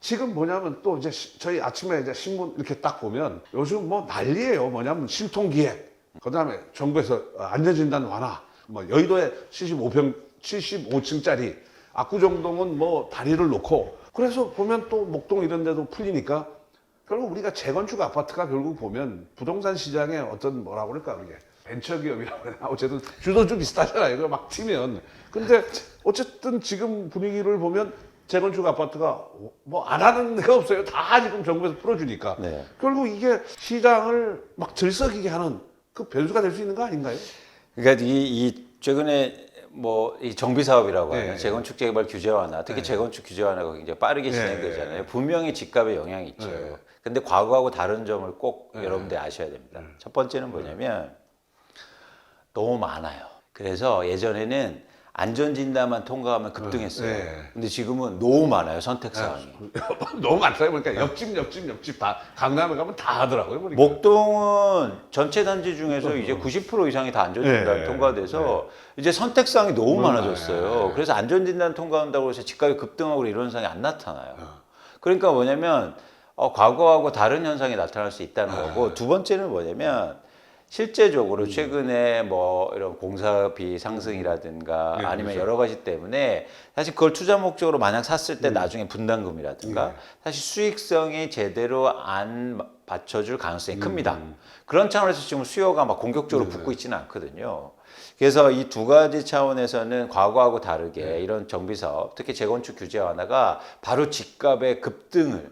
지금 뭐냐면 또 이제 저희 아침에 이제 신문 이렇게 딱 보면 요즘 뭐 난리예요. 뭐냐면 신통기획, 그다음에 정부에서 안전진단 완화, 뭐 여의도에 75층짜리 압구정동은 뭐 다리를 놓고, 그래서 보면 또 목동 이런 데도 풀리니까 결국 우리가 재건축 아파트가 결국 보면 부동산 시장의 어떤 뭐라고 그럴까 그게 벤처기업이라고 해야 되나, 어쨌든 주도주 비슷하잖아요. 이거 막 튀면. 근데 어쨌든 지금 분위기를 보면 재건축 아파트가 뭐 안 하는 데가 없어요. 다 지금 정부에서 풀어주니까. 네. 결국 이게 시장을 막 들썩이게 하는 그 변수가 될 수 있는 거 아닌가요? 그러니까 이 최근에 뭐 이 정비 사업이라고 하는 네. 재건축 재개발 규제 완화, 특히 재건축 규제 완화가 굉장히 빠르게 진행되잖아요. 분명히 집값에 영향이 있죠. 네. 근데 과거하고 다른 점을 꼭 여러분들이 아셔야 됩니다. 첫 번째는 뭐냐면 너무 많아요. 그래서 예전에는 안전진단만 통과하면 급등했어요. 네. 근데 지금은 너무 많아요, 선택사항이. 너무 많다요. 그러니까 옆집 다 강남에 가면 다 하더라고요. 보니까. 목동은 전체 단지 중에서 이제 90% 이상이 다 안전진단 네. 통과돼서 이제 선택사항이 너무 너무 많아졌어요. 많아요. 그래서 안전진단 통과한다고 해서 집값이 급등하고 이런 현상이 안 나타나요. 그러니까 뭐냐면 과거하고 다른 현상이 나타날 수 있다는 거고, 두 번째는 뭐냐면 실제적으로 최근에 뭐 이런 공사비 상승이라든가 네, 아니면 그렇죠. 여러 가지 때문에 사실 그걸 투자 목적으로 만약 샀을 때 나중에 분담금이라든가 사실 수익성이 제대로 안 받쳐줄 가능성이 큽니다. 그런 차원에서 지금 수요가 막 공격적으로 붙고 있지는 않거든요. 그래서 이 두 가지 차원에서는 과거하고 다르게 이런 정비사업, 특히 재건축 규제 완화가 바로 집값의 급등을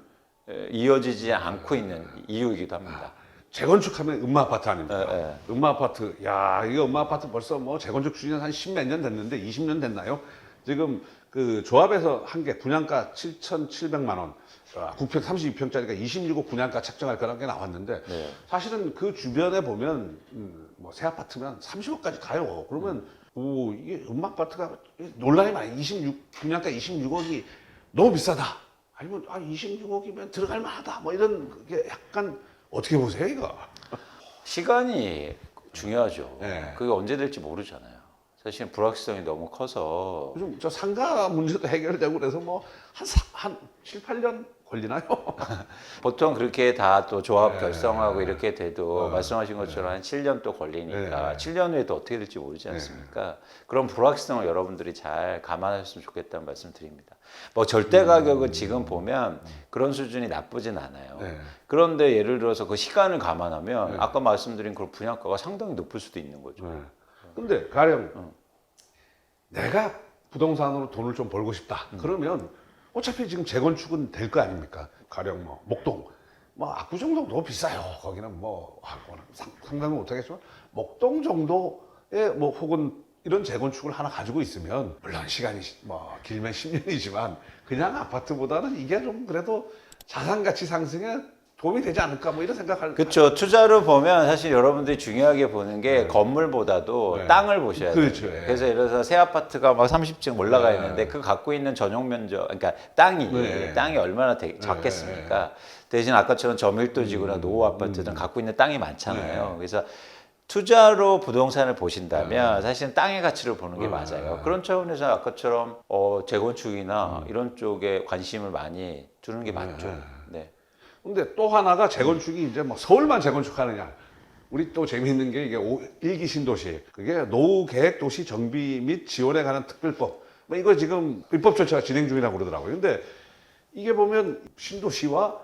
이어지지 않고 있는 이유이기도 합니다. 재건축하면 음마아파트 아닙니까? 예. 음마아파트, 야, 이거 음마아파트 벌써 뭐 재건축 추진 한 10몇 년 됐는데 20년 됐나요? 지금 그 조합에서 한 개 분양가 7,700만 원, 9평 32평짜리가 26억 분양가 책정할 거라는 게 나왔는데 네. 사실은 그 주변에 보면 뭐 새 아파트면 30억까지 가요. 그러면 오, 이게 음마아파트가 논란이 많아요. 분양가 26억이 너무 비싸다. 아니면 26억이면 들어갈 만하다. 뭐 이런 게 약간 어떻게 보세요, 이거? 시간이 중요하죠. 네. 그게 언제 될지 모르잖아요. 사실 불확실성이 너무 커서 요즘 저 상가 문제도 해결되고 그래서 뭐 한 7, 8년 걸리나요? 보통 그렇게 다 또 조합 결성하고 이렇게 돼도 말씀하신 것처럼 한 7년 또 걸리니까 7년 후에 또 어떻게 될지 모르지 않습니까? 그런 불확실성을 여러분들이 잘 감안하셨으면 좋겠다는 말씀 드립니다. 뭐 절대 가격은 지금 보면 그런 수준이 나쁘진 않아요. 네. 그런데 예를 들어서 그 시간을 감안하면 아까 말씀드린 그런 분양가가 상당히 높을 수도 있는 거죠. 근데 가령 내가 부동산으로 돈을 좀 벌고 싶다. 그러면 어차피 지금 재건축은 될 거 아닙니까? 가령 뭐 목동, 뭐 압구정동 너무 비싸요. 거기는 뭐 상상도 못하겠지만 목동 정도의 뭐 혹은 이런 재건축을 하나 가지고 있으면 물론 시간이 뭐 길면 10년이지만 그냥 아파트보다는 이게 좀 그래도 자산 가치 상승에 도움이 되지 않을까 뭐 이런 생각할. 그렇죠. 투자로 보면 사실 여러분들이 중요하게 보는 게 건물보다도 네. 땅을 보셔야 돼요. 그렇죠. 예. 그래서 예를 들어서 새 아파트가 막 30층 올라가 네. 있는데 그 갖고 있는 전용 면적, 그러니까 땅이 네. 얼마나 작겠습니까? 대신 아까처럼 저밀도지구나 노후 아파트들은 갖고 있는 땅이 많잖아요. 그래서 투자로 부동산을 보신다면 사실은 땅의 가치를 보는 게 맞아요. 그런 차원에서 아까처럼 재건축이나 이런 쪽에 관심을 많이 두는 게 맞죠. 네. 근데 또 하나가 재건축이 이제 뭐 서울만 재건축하느냐. 우리 또 재미있는 게 이게 일기 신도시. 그게 노후 계획 도시 정비 및 지원에 관한 특별법. 뭐 이거 지금 입법 절차가 진행 중이라고 그러더라고요. 근데 이게 보면 신도시와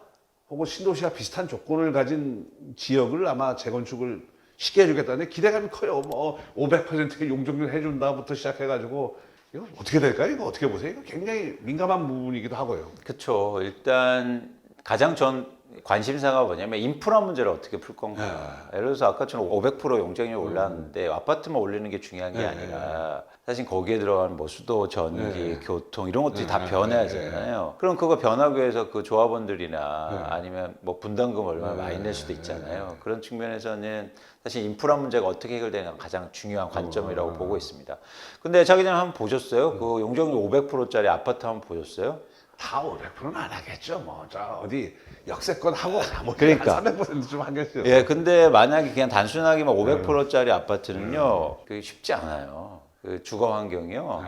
혹은 신도시와 비슷한 조건을 가진 지역을 아마 재건축을 쉽게 해주겠다는데 기대감이 커요. 뭐 500%의 용적률 해준다부터 시작해가지고 이거 어떻게 될까요? 이거 어떻게 보세요? 이거 굉장히 민감한 부분이기도 하고요. 그렇죠. 일단 가장 전 관심사가 뭐냐면 인프라 문제를 어떻게 풀 건가. 예를 들어서 아까처럼 500% 용적률이 올랐는데 아파트만 올리는 게 중요한 게 아니라 사실 거기에 들어가는 뭐 수도, 전기, 교통 이런 것들이 다 변해야 하잖아요. 그럼 그거 변하기 위해서 그 조합원들이나 아니면 뭐 분담금 얼마 많이 낼 수도 있잖아요. 그런 측면에서는 사실 인프라 문제가 어떻게 해결되는 가장 중요한 관점이라고 보고 있습니다. 근데 자기장 한번 보셨어요? 그 용적률 500%짜리 아파트 한번 보셨어요? 다 500%는 안 하겠죠. 뭐, 어디 역세권 하고 뭐 그러니까. 300%좀 하겠죠. 예, 근데 만약에 그냥 단순하게만 500%짜리 아파트는요, 그게 쉽지 않아요. 그 주거 환경이요.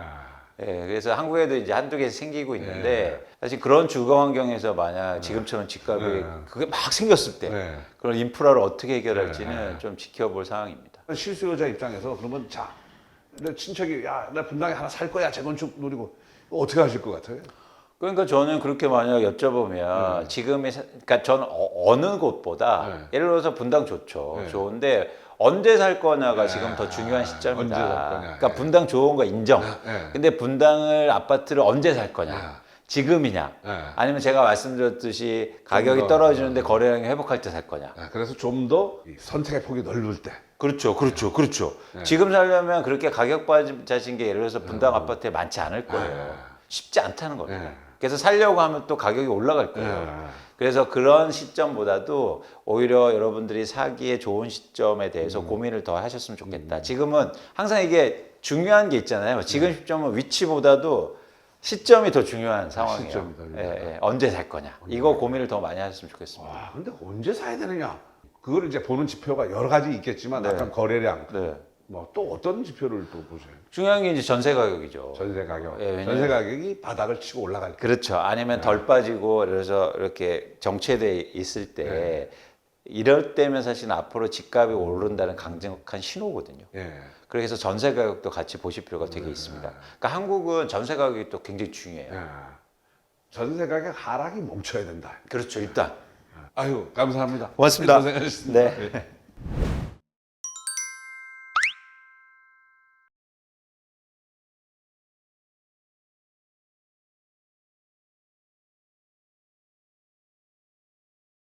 예, 그래서 한국에도 이제 한두 개 생기고 있는데 사실 그런 주거 환경에서 만약 지금처럼 집값이 그게 막 생겼을 때 네. 그런 인프라를 어떻게 해결할지는 좀 지켜볼 상황입니다. 실수요자 입장에서 그러면 자, 내 친척이 야, 나 분당에 하나 살 거야 재건축 노리고 이거 어떻게 하실 것 같아요? 그러니까 저는 그렇게 만약 여쭤보면 지금의 그러니까 저는 어느 곳보다 예를 들어서 분당 좋죠. 좋은데 언제 살 거냐가 지금 더 중요한 언제 살 시점이다. 거냐. 그러니까 분당 좋은 거 인정. 근데 분당을 아파트를 언제 살 거냐? 지금이냐? 아니면 제가 말씀드렸듯이 가격이 떨어지는데 거래량이 회복할 때 살 거냐? 그래서 좀 더 선택의 폭이 넓을 때. 그렇죠. 지금 살려면 그렇게 가격 빠진 게 예를 들어서 분당 아파트에 많지 않을 거예요. 쉽지 않다는 겁니다. 그래서 살려고 하면 또 가격이 올라갈 거예요. 그래서 그런 시점보다도 오히려 여러분들이 사기에 좋은 시점에 대해서 고민을 더 하셨으면 좋겠다. 지금은 항상 이게 중요한 게 있잖아요. 지금 시점은 위치보다도 시점이 더 중요한 상황이에요. 시점이 더 중요하다. 언제 살 거냐. 이거 고민을 더 많이 하셨으면 좋겠습니다. 와, 근데 언제 사야 되느냐? 그걸 이제 보는 지표가 여러 가지 있겠지만 아까 거래량, 네. 뭐 또 어떤 지표를 또 보세요? 중요한 게 이제 전세 가격이죠. 전세 가격. 왜냐면- 전세 가격이 바닥을 치고 올라갈 때. 그렇죠. 아니면 덜 빠지고 그래서 이렇게 정체돼 있을 때 이럴 때면 사실 앞으로 집값이 오른다는 강력한 신호거든요. 예. 그래서 전세 가격도 같이 보실 필요가 되게 있습니다. 그러니까 한국은 전세 가격이 또 굉장히 중요해요. 예. 전세 가격 하락이 멈춰야 된다. 그렇죠. 일단 아유, 감사합니다. 고맙습니다. 고생하셨습니다. 네.